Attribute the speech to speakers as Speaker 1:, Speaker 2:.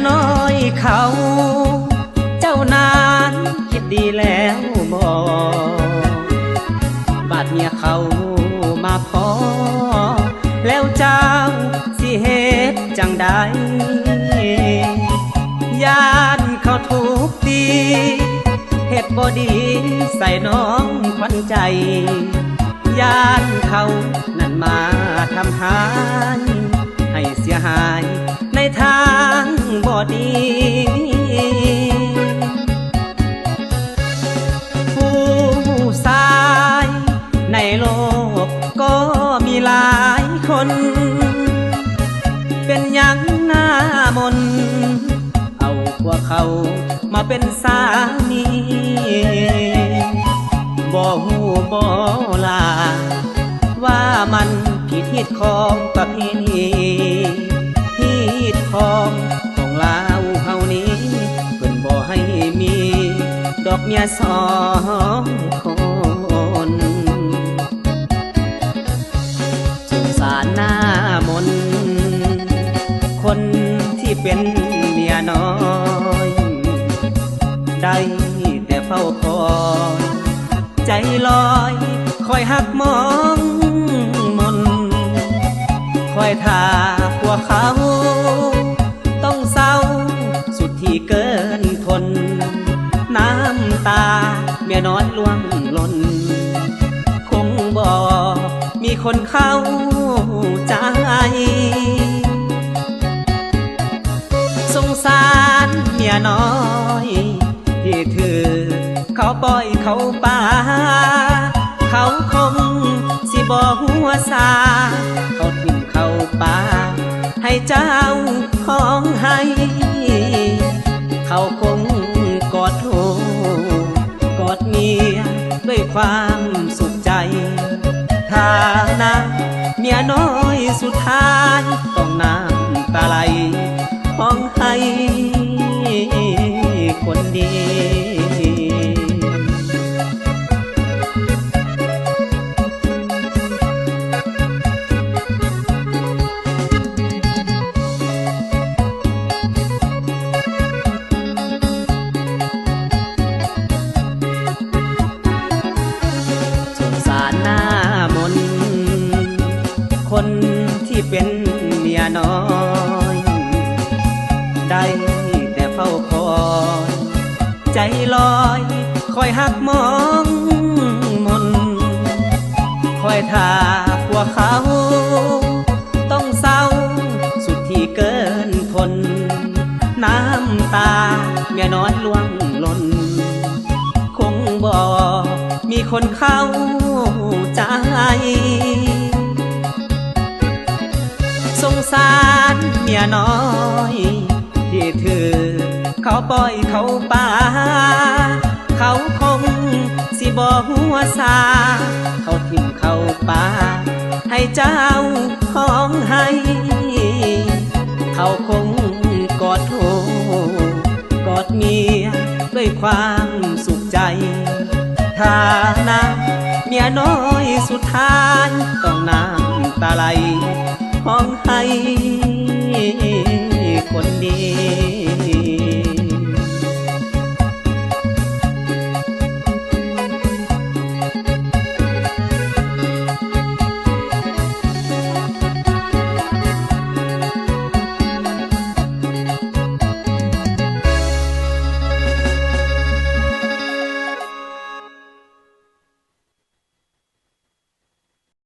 Speaker 1: น้อยเขาเจ้านานคิดดีแล้วบาดเมียเขามาพอแล้วเจ้าสิเหตุจังใดย่านเขาทุกตีเหตุบ่ดีใส่น้องขวัญใจย่านเขานั่นมาทำหายให้เสียหายในทางบ่ดีผู้ชายในโลกก็มีหลายคนเป็นยังหน้ามนเอาพวกเขามาเป็นสามีบ่หูบ่ลาว่ามันผิดฮิตของประเพณีฮิตของลาวเฮานี้เพิ่นบ่ให้มีดอกเมียสองคนสงสารหน้ามนคนที่เป็นเมียน้อยได้แต่เฝ้าคอยใจลอยคอยหักมองมนคอยท่าพวกเขาต้องเศร้าสุดที่เกินทนน้ำตาเมียน้อยล่วงหล่นคงบ่มีคนเข้าใจสงสารเมียน้อยที่ถือเขาปล่อยเขาป่าเขาคงสิบ่หัวซาเขาทิ้งเขาป่าให้เจ้าของให้เขาคงกอดโทกอดเมียด้วยความสุขใจถ้านะเมียน้อยสุดท้ายต้องน้ำตาไหลร้องไห้คนดีสงสารหน้ามนคนที่เป็นเมียน้อยได้แต่เฝ้าคอยใจลอยคอยหักมองมนคอยท่าพวกเขาต้องเศร้าสุดที่เกินทนน้ำตาเมียน้อยล่วงหล่นคงบ่มีคนเข้าใจสงสารเมียน้อยที่ถือเขาปล่อยเขาป่าเขาคงสิบ่หัวซาเขาทิ้งเขาป่าให้เจ้าของให้เขาคงกอดโทกอดเมียด้วยความสุขใจถ้านะเมียน้อยสุดท้ายต้องน้ำตาไหลร้องไห้คนดี